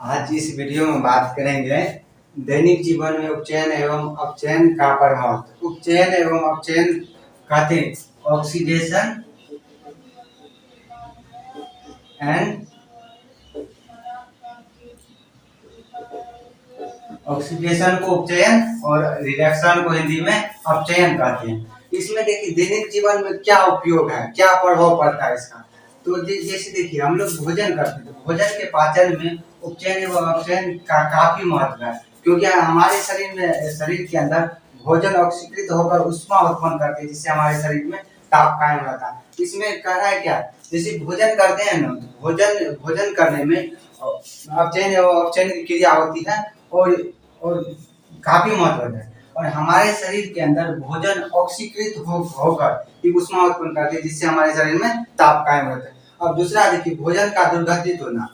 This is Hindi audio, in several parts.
आज इस वीडियो में बात करेंगे दैनिक जीवन में उपचयन एवं अपचयन का प्रभाव। उपचयन एवं अपचयन कहते हैं ऑक्सीडेशन एंड ऑक्सीडेशन को उपचयन और रिडक्शन को हिंदी में अपचयन कहते हैं। इसमें देखिए दैनिक जीवन में क्या उपयोग है, क्या प्रभाव पड़ता है इसका। तो जैसे देखिए हम लोग भोजन करते हैं तो भोजन के पाचन में उपचयन एवं अपचयन का काफी महत्व है, क्योंकि हमारे शरीर के अंदर भोजन ऑक्सीकृत होकर ऊष्मा उत्पन्न करते हैं, जिससे हमारे शरीर में ताप कायम रहता है। इसमें कह रहा है क्या, जैसे भोजन करते हैं ना, भोजन करने में अपचयन एवं अपचयन की क्रिया होती है और काफी महत्व है। और हमारे शरीर के अंदर भोजन ऑक्सीकृत होकर ऊष्मा उत्पन्न करते हैं, जिससे हमारे शरीर में ताप कायम रहता है। अब दूसरा देखिए भोजन का दुर्गंधित होना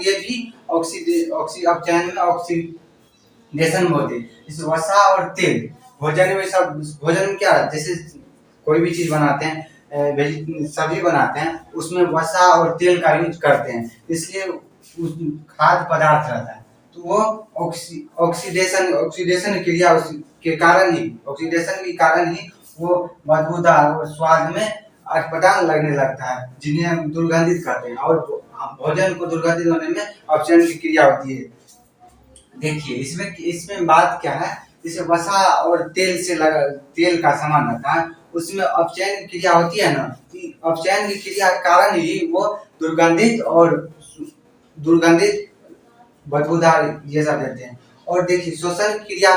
ये भी अपचयन में ऑक्सीडेशन में होते हैं। जैसे वसा और तेल भोजन में क्या है, जैसे कोई भी चीज बनाते हैं, सब्जी बनाते हैं, उसमें वसा और तेल का यूज करते हैं, इसलिए खाद्य पदार्थ रहता है। तो वो ऑक्सीडेशन क्रिया के कारण ही वो बदबूदार और स्वाद में अटपटा लगने लगता है, जिन्हें हम दुर्गंधित कहते हैं। और भोजन को दुर्गंधित होने में अपचयन की क्रिया होती है। देखिए इसमें बात क्या है, जैसे वसा और तेल का समान रहता है, उसमें अपचयन की क्रिया होती है ना, अपचयन की क्रिया के कारण ही वो दुर्गंधित बदबूदार ये सब देते हैं। और देखिए श्वसन क्रिया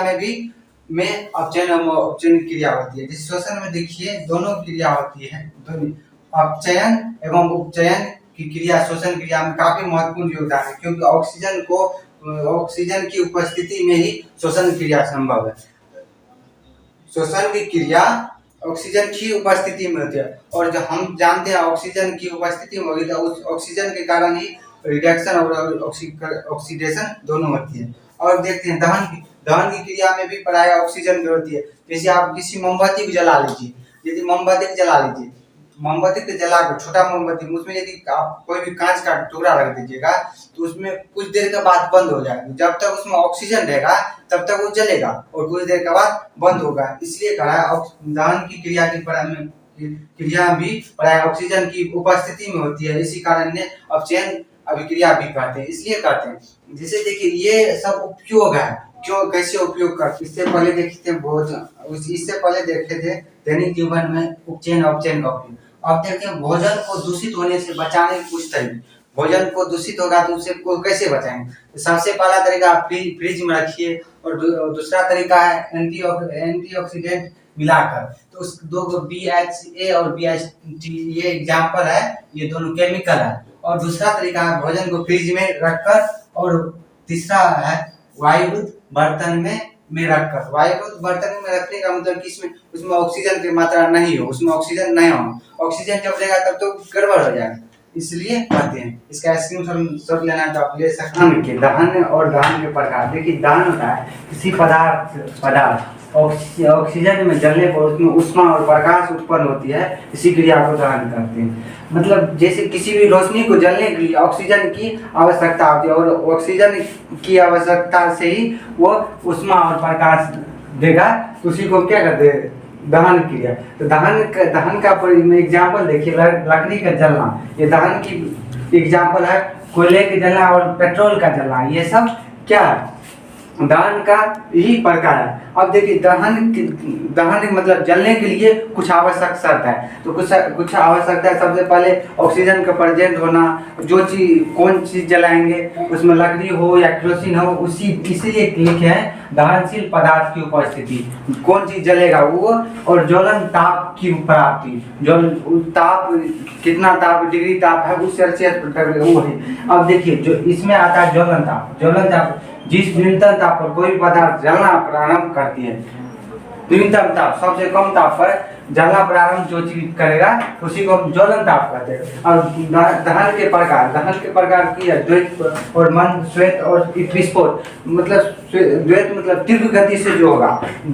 में अपचयन क्रिया होती है। जिस श्वसन में देखिए दोनों क्रिया होती है, दोनों अपचयन एवं उपचयन की क्रिया श्वसन क्रिया में काफी महत्वपूर्ण योगदान है, क्योंकि ऑक्सीजन की उपस्थिति में ही श्वसन क्रिया संभव है। श्वसन की क्रिया ऑक्सीजन की उपस्थिति में होती है, और जो हम जानते हैं ऑक्सीजन की उपस्थिति में होगी तो उस ऑक्सीजन के कारण ही रिडक्शन और ऑक्सीडेशन दोनों होती है। और देखते हैं दहन की क्रिया में भी प्राय ऑक्सीजन की होती है। जैसे आप किसी मोमबत्ती को जला लीजिए, यदि मोमबत्ती को जलाकर छोटा मोमबत्ती, उसमें यदि आप कोई भी कांच का टुकड़ा रख दीजिएगा तो उसमें कुछ देर के बाद बंद हो जाएगा। जब तक उसमें ऑक्सीजन रहेगा तब तक वो जलेगा और कुछ देर के बाद बंद होगा। इसलिए कहा दहन की क्रिया भी प्राय ऑक्सीजन की उपस्थिति में होती है। इसी कारण ने अपचयन अभिक्रिया भी कहते हैं, इसलिए कहते हैं। जैसे देखिए ये सब उपयोग है, क्यों कैसे उपयोग करते, इससे पहले देखे थे दैनिक जीवन में उपचयन अपचयन का उपयोग। अब देखते हैं भोजन को दूषित होने से बचाने के कुछ तरीके। भोजन को दूषित होगा तो उसे को कैसे बचाएंगे, तो सबसे पहला तरीका फ्रिज में रखिए, और दूसरा तरीका है एंटीऑक्सीडेंट मिलाकर। तो उस दो BHA और BHT ये एग्जाम्पल है, ये दोनों केमिकल है। और दूसरा तरीका है भोजन को फ्रिज में रखकर, और तीसरा है वायुरुद्ध बर्तन में रखकर। वायुरुद्ध बर्तन में रखने का मतलब कि उसमें ऑक्सीजन की मात्रा नहीं हो, उसमें ऑक्सीजन नहीं हो। ऑक्सीजन जब लेगा तब तो गड़बड़ हो जाएगा, इसलिए कहते हैं। इसका स्क्रीनशॉट लेना तो आप ले सकते हैं। दहन और दहन के प्रकार देखिए, दहन होता है किसी पदार्थ ऑक्सीजन में जलने पर उसमें ऊष्मा और प्रकाश उत्पन्न होती है, इसी क्रिया को दहन करते हैं। मतलब जैसे किसी भी रोशनी को जलने के लिए ऑक्सीजन की आवश्यकता होती है, और ऑक्सीजन की आवश्यकता से ही वो ऊष्मा और प्रकाश देगा, तो उसी को क्या कहते हैं, दहन क्रिया। तो दहन का एग्जाम्पल देखिए, लकड़ी का जलना, ये दहन की एग्जाम्पल है। कोयले के जलना और पेट्रोल का जलना, ये सब क्या है, दहन का ही प्रकार है। अब देखिए दहन मतलब जलने के लिए कुछ आवश्यक शर्त है। तो कुछ आवश्यकता है, सबसे पहले ऑक्सीजन का प्रेजेंट होना। कौन चीज जलाएंगे, उसमें लकड़ी हो या केरोसिन हो, इसीलिए लिखे हैं दहनशील पदार्थ की उपस्थिति, कौन चीज जलेगा वो, और ज्वलन ताप की प्राप्ति, कितना ताप, डिग्री ताप है उस सेल्सियस वो है। अब देखिए जो इसमें आता है ज्वलन ताप, जिस न्यूनतम ताप पर कोई पदार्थ जलना प्रारंभ करती है, न्यूनतम ताप सबसे कम ताप पर जलना प्रारंभ जो चीज करेगा उसी को हम ज्वलन ताप कहते हैं। और दहन के प्रकार की है द्वैत और मंद, श्वेत और विस्फोट। मतलब द्वैत मतलब तीव्र गति से जो होगा,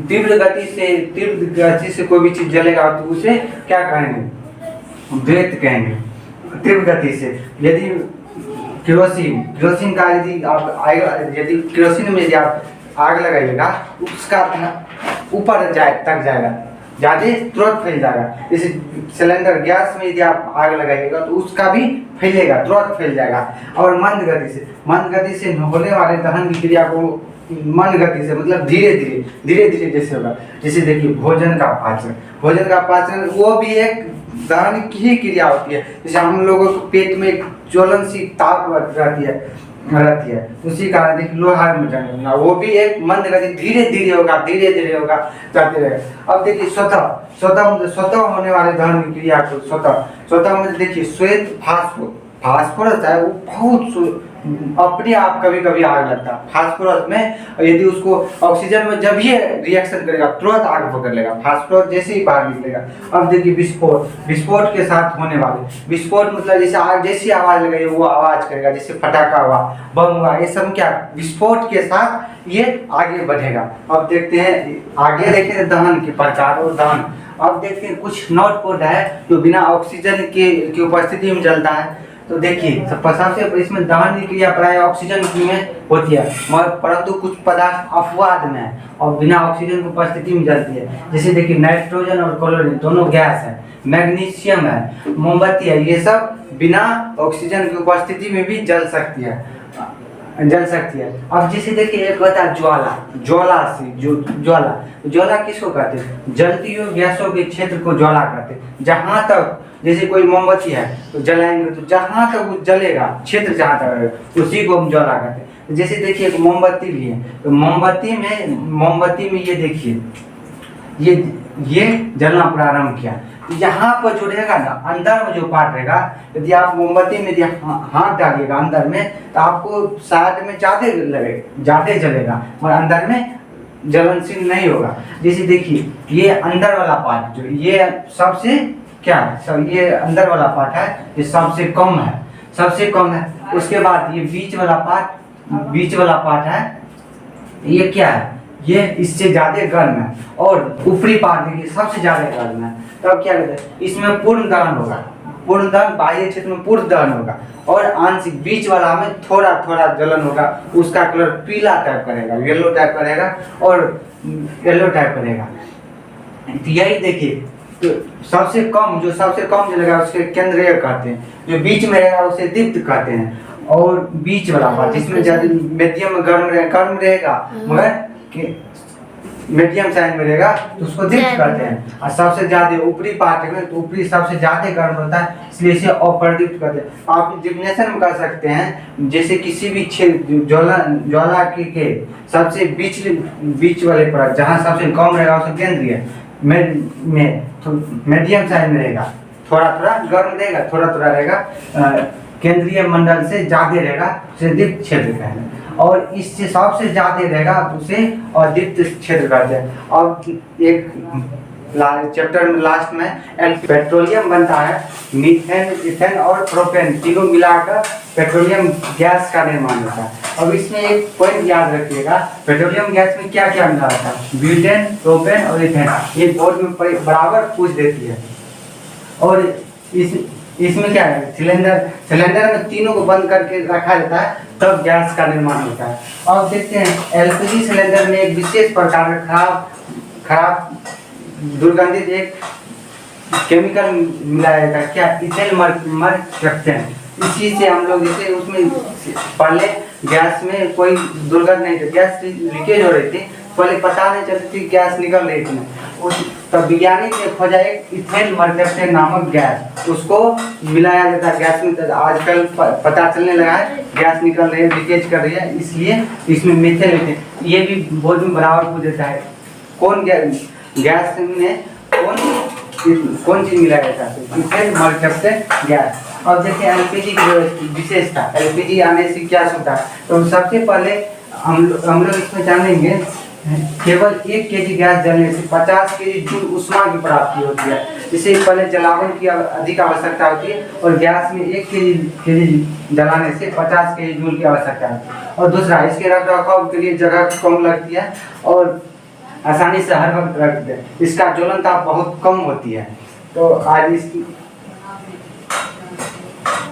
तीव्र गति से कोई भी चीज जलेगा तो उसे क्या कहेंगे, द्वैत कहेंगे। तीव्र गति से यदि केरोसिन केरोसिन का यदि आप यदि केरोसिन में यदि आप आग लगाइएगा उसका ऊपर तक जाएगा, ज़्यादा तुरंत फैल जाएगा। जैसे सिलेंडर गैस में यदि आप आग लगाइएगा तो उसका भी फैलेगा, तुरंत फैल जाएगा। और मंद गति से होने वाले दहन की क्रिया को मंद गति से मतलब धीरे धीरे जैसे होगा। जैसे देखिए भोजन का पाचन वो भी एक दहन की ही क्रिया होती है। जैसे हम लोगों को पेट में एक ज्वलन सी ताप रहती है, उसी कारण देखिए लोहा में जंग वो भी एक मंद गति धीरे धीरे होगा जाते रहेगा। अब देखिए स्वतः होने वाले दहन की क्रिया को स्वतः में देखिए श्वेत फास्फोरस है वो बहुत अपने आप कभी कभी आग लगता है। फास्फोरस में यदि उसको ऑक्सीजन में जब ये रिएक्शन करेगा तुरंत आग पकड़ लेगा, फास्फोरस जैसे ही बाहर निकलेगा। अब देखिए विस्फोट के साथ होने वाले विस्फोट मतलब जैसे आग जैसी आवाज लगाई वो आवाज करेगा, जैसे पटाखा हुआ, बम हुआ, ये सब क्या विस्फोट के साथ ये आगे बढ़ेगा। अब देखते हैं आगे देखते हैं दहन के प्रकार और दहन। अब देखते हैं कुछ नॉट कोड है जो बिना ऑक्सीजन की उपस्थिति में जलता है। तो देखिए सबसे इसमें दहन की क्रिया प्राय ऑक्सीजन में होती है, मगर परंतु कुछ पदार्थ अपवाद में है और बिना ऑक्सीजन की उपस्थिति में जलती है। जैसे देखिए नाइट्रोजन और क्लोरीन दोनों गैस है, मैग्नीशियम है, मोमबत्ती है, ये सब बिना ऑक्सीजन की उपस्थिति में भी जल सकती है। अब जैसे देखिए एक होता है ज्वाला किसको कहते हैं? जलती हुई गैसों के क्षेत्र को ज्वाला कहते हैं। जहाँ तक जैसे कोई मोमबत्ती है तो जलाएंगे तो जहाँ तक वो जलेगा क्षेत्र जहाँ तक रहेगा उसी को हम ज्वाला कहते हैं। जैसे देखिए एक मोमबत्ती भी है तो मोमबत्ती में ये देखिए ये जलना प्रारंभ किया। यहाँ पर जो रहेगा ना अंदर में जो पार्ट रहेगा, यदि आप मोमबत्ती में हाथ डालिएगा अंदर में तो आपको साइड में ज़्यादा जलेगा और अंदर में जलनशील नहीं होगा। जैसे देखिए ये अंदर वाला पार्ट जो ये सबसे क्या है, सब ये अंदर वाला पार्ट है, ये सबसे कम है। उसके बाद ये बीच वाला पार्ट है, ये क्या है, ये इससे ज्यादा गर्म है। और ऊपरी पार्ट देखिए सबसे ज्यादा गर्म है। तब क्या कहते हैं इसमें पूर्ण दहन बाह्य क्षेत्र में पूर्ण दहन होगा और आंशिक बीच वाला में थोड़ा थोड़ा जलन होगा। उसका कलर पीला टाइप करेगा, येलो टाइप करेगा। तो यही देखिए तो सबसे कम जलेगा उसके केंद्रीय कहते हैं, जो बीच में रहेगा उसे दीप्त कहते हैं। और बीच वाला पार्ट जिसमें ज्यादा मीडियम गर्म रहेगा मगर मीडियम साइज में रहेगा तो उसको दीप्त कहते हैं। और सबसे ज्यादा ऊपरी पार्ट में तो ऊपरी सबसे ज्यादा गर्म होता है इसलिए इसे अप्रदीप्त कहते हैं। आप डिफिनेशन में कर सकते हैं जैसे किसी भी ज्वाला के सबसे बीच वाले पर जहाँ सबसे कम रहेगा उसे केंद्रीय में तो मीडियम साइज में रहेगा, थोड़ा गर्म रहेगा, थोड़ा रहेगा केंद्रीय मंडल से ज्यादा रहेगा उसे दीप्त क्षेत्र कहते हैं। और इससे सबसे ज्यादा रहेगा उसे अदीप्त क्षेत्र कहते हैं। और एक चैप्टर में लास्ट में पेट्रोलियम बनता है, मीथेन, इथेन और प्रोपेन तीनों मिलाकर पेट्रोलियम गैस का निर्माण होता है। अब इसमें एक पॉइंट याद रखिएगा, पेट्रोलियम गैस में क्या क्या मिला रहता है, ब्यूटेन, प्रोपेन और इथेन। ये बोर्ड में बराबर पूछ देती है। और इसमें क्या है, सिलेंडर में तीनों को बंद करके रखा जाता है तब गैस का निर्माण होता है। अब देखते हैं एलपीजी सिलेंडर में एक विशेष प्रकार का खराब दुर्गंधित एक केमिकल मिलाया जाता है, क्या इथेन मर्क्यूरेट। इसी से हम लोग जैसे उसमें पहले गैस में कोई दुर्गंध नहीं थी, गैस लीकेज हो रही थी, पहले पता नहीं चलती थी गैस निकल रही थी। तब वैज्ञानिक ने खोजा एक इथेन मर्क्यूरेट नामक गैस, उसको मिलाया जाता है गैस में। तो आजकल पता चलने लगा है गैस निकल रही है, लीकेज कर रही है, इसलिए इसमें मीथेन ये भी बहुत बराबर हो जाता है। कौन गैस में कौन चीज मिलाया जाता है, इथेन मर्क्यूरेट गैस। और देखिए एलपीजी की विशेषता, एलपीजी आने से क्या होता है तो सबसे पहले हम लोग इसमें जानेंगे केवल 1 केजी गैस जलने से 50 केजी जूल ऊष्मा की प्राप्ति होती है। इसे पहले जलावन की अधिक आवश्यकता होती है और गैस में 1 केजी जलाने से 50 केजी जूल की आवश्यकता होती है। और दूसरा इसके रख रखाव के लिए जगह कम लगती है और आसानी से हर वक्त रख दें, इसका ज्वलनता बहुत कम होती है। तो आज इसकी